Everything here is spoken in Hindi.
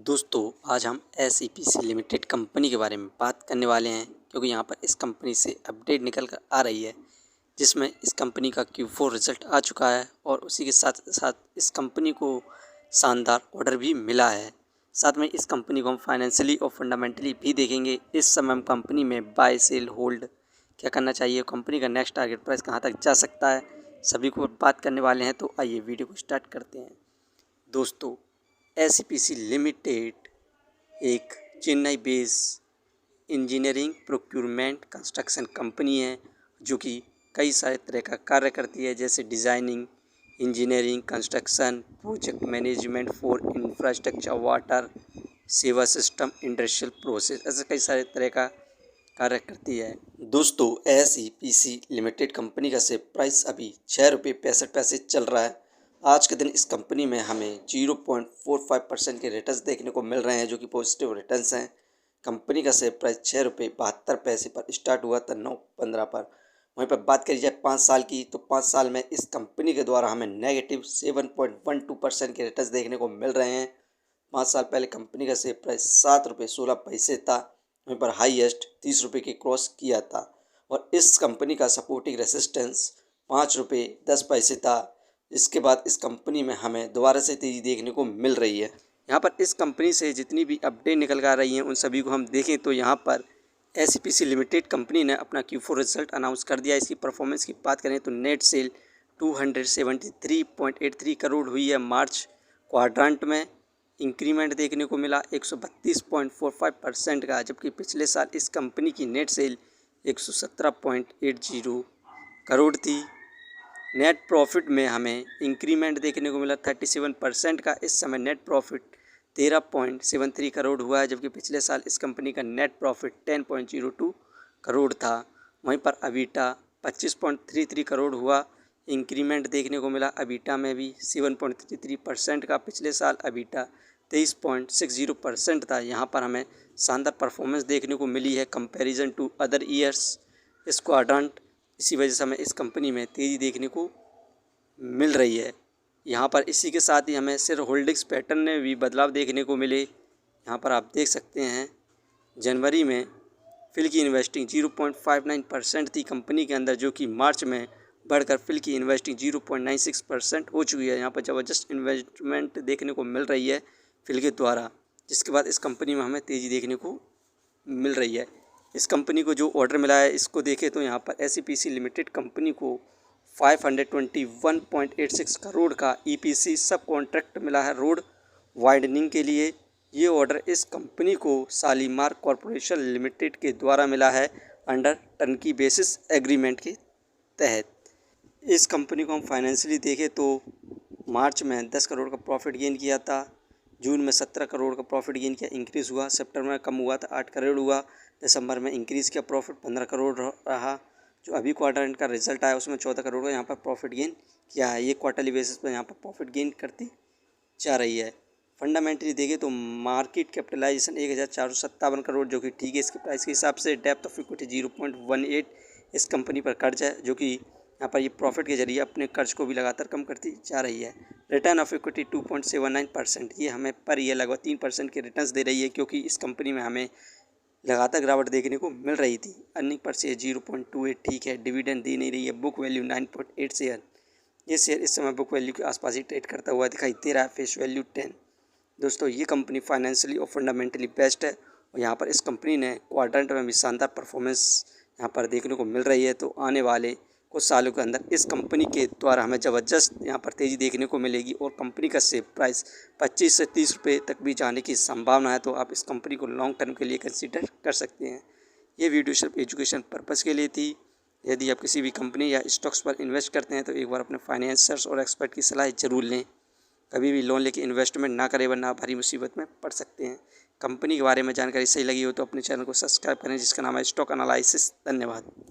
दोस्तों आज हम SEPC लिमिटेड कंपनी के बारे में बात करने वाले हैं, क्योंकि यहाँ पर इस कंपनी से अपडेट निकल कर आ रही है जिसमें इस कंपनी का Q4 रिजल्ट आ चुका है और उसी के साथ साथ इस कंपनी को शानदार ऑर्डर भी मिला है। साथ में इस कंपनी को हम फाइनेंशियली और फंडामेंटली भी देखेंगे। इस समय हम कंपनी में बाय सेल होल्ड क्या करना चाहिए, कंपनी का नेक्स्ट टारगेट प्राइस कहाँ तक जा सकता है, सभी को बात करने वाले हैं। तो आइए वीडियो को स्टार्ट करते हैं। दोस्तों SEPC लिमिटेड एक Chennai base engineering procurement construction company है जो कि कई सारे तरह का कार्य करती है, जैसे designing, engineering, construction, project management for infrastructure, water, सेवा सिस्टम, इंडस्ट्रियल प्रोसेस, ऐसे कई सारे तरह का कार्य करती है। दोस्तों SEPC लिमिटेड कंपनी का शेयर प्राइस अभी ₹6.65 चल रहा है। आज के दिन इस कंपनी में हमें 0.45% के रिटर्न्स देखने को मिल रहे हैं, जो कि पॉजिटिव रिटर्न्स हैं। कंपनी का शेयर प्राइस ₹6.72 पर स्टार्ट हुआ था 9/15 पर। वहीं पर बात करी जाए 5 साल की, तो 5 साल में इस कंपनी के द्वारा हमें नेगेटिव 7.12% के रिटर्न्स देखने को मिल रहे हैं। 5 साल पहले कंपनी का शेयर प्राइस ₹7.16 था, वहीं पर हाईएस्ट ₹30 के क्रॉस किया था और इस कंपनी का सपोर्टिंग रेसिस्टेंस ₹5.10 था। इसके बाद इस कंपनी में हमें दोबारा से तेज़ी देखने को मिल रही है। यहाँ पर इस कंपनी से जितनी भी अपडेट निकल कर आ रही हैं उन सभी को हम देखें तो यहाँ पर SEPC लिमिटेड कंपनी ने अपना Q4 रिजल्ट अनाउंस कर दिया। इसकी परफॉर्मेंस की बात करें तो नेट सेल 273.83 करोड़ हुई है। मार्च क्वाड्रेंट में इंक्रीमेंट देखने को मिला 132.45% का, जबकि पिछले साल इस कंपनी की नेट सेल 117.80 करोड़ थी। नेट प्रॉफिट में हमें इंक्रीमेंट देखने को मिला 37% का। इस समय नेट प्रॉफिट 13.73 करोड़ हुआ है, जबकि पिछले साल इस कंपनी का नेट प्रॉफिट 10.02 करोड़ था। वहीं पर अबीटा 25.33 करोड़ हुआ, इंक्रीमेंट देखने को मिला अबीटा में भी 7.33% का। पिछले साल अबीटा 23.60% था। यहाँ पर हमें शानदार परफॉर्मेंस देखने को मिली है कंपैरिजन टू अदर ईयर्स इस क्वाड्रेंट। इसी वजह से हमें इस कंपनी में तेज़ी देखने को मिल रही है। यहाँ पर इसी के साथ ही हमें शेयर होल्डिंग्स पैटर्न में भी बदलाव देखने को मिले। यहाँ पर आप देख सकते हैं जनवरी में फिल की इन्वेस्टिंग 0.59% थी कंपनी के अंदर, जो कि मार्च में बढ़कर फिल की इन्वेस्टिंग 0.96% हो चुकी है। यहाँ पर ज़बरदस्त इन्वेस्टमेंट देखने को मिल रही है फिल के द्वारा, जिसके बाद इस कंपनी में हमें तेज़ी देखने को मिल रही है। इस कंपनी को जो ऑर्डर मिला है इसको देखें तो यहाँ पर SEPC लिमिटेड कंपनी को 521.86 करोड़ का EPC सब कॉन्ट्रैक्ट मिला है रोड वाइडनिंग के लिए। ये ऑर्डर इस कंपनी को शालीमार कॉरपोरेशन लिमिटेड के द्वारा मिला है अंडर टर्नकी बेसिस एग्रीमेंट के तहत। इस कंपनी को हम फाइनेंशियली देखें तो मार्च में 10 करोड़ का प्रॉफिट गेन किया था, जून में 17 करोड़ का प्रॉफिट गेन किया, इंक्रीज़ हुआ, सितंबर में कम हुआ था 8 करोड़ हुआ, दिसंबर में इंक्रीज़ किया, प्रॉफिट 15 करोड़ रहा। जो अभी क्वार्टर का रिजल्ट आया उसमें 14 करोड़ का यहाँ पर प्रॉफिट गेन किया है। ये क्वार्टरली बेसिस पर यहाँ पर प्रॉफिट गेन करती जा रही है। फंडामेंटली देखें तो मार्केट कैपिटलाइजेशन 1457 करोड़, जो कि ठीक है इसके प्राइस के हिसाब से। डेप्थ ऑफ इक्विटी 0.18 इस कंपनी पर कर्ज है, जो कि यहाँ पर ये प्रॉफिट के जरिए अपने कर्ज को भी लगातार कम करती जा रही है। रिटर्न ऑफ इक्विटी 2.79%, ये हमें पर ईयर लगभग 3% के रिटर्न्स दे रही है, क्योंकि इस कंपनी में हमें लगातार गिरावट देखने को मिल रही थी। अर्निंग पर शेयर 0.28 ठीक है, डिविडेंड दे नहीं रही है। बुक वैल्यू 9.8 शेयर, ये शेयर इस समय बुक वैल्यू के आसपास ही ट्रेड करता हुआ दिखाई दे रहा है। Face value 10। दोस्तों ये कंपनी फाइनेंशियली और फंडामेंटली बेस्ट है और यहाँ पर इस कंपनी ने क्वाड्रेंट में भी शानदार परफॉर्मेंस यहाँ पर देखने को मिल रही है। तो आने वाले कुछ सालों के अंदर इस कंपनी के द्वारा हमें ज़बरदस्त यहाँ पर तेज़ी देखने को मिलेगी और कंपनी का शेयर प्राइस 25 से 30 रुपये तक भी जाने की संभावना है। तो आप इस कंपनी को लॉन्ग टर्म के लिए कंसीडर कर सकते हैं। ये वीडियो सिर्फ एजुकेशन पर्पज़ के लिए थी। यदि आप किसी भी कंपनी या स्टॉक्स पर इन्वेस्ट करते हैं तो एक बार अपने फाइनेंसर्स और एक्सपर्ट की सलाह ज़रूर लें। कभी भी लोन लेके इन्वेस्टमेंट ना करें, वरना भारी मुसीबत में पड़ सकते हैं। कंपनी के बारे में जानकारी सही लगी हो तो अपने चैनल को सब्सक्राइब करें, जिसका नाम है स्टॉक एनालिसिस। धन्यवाद।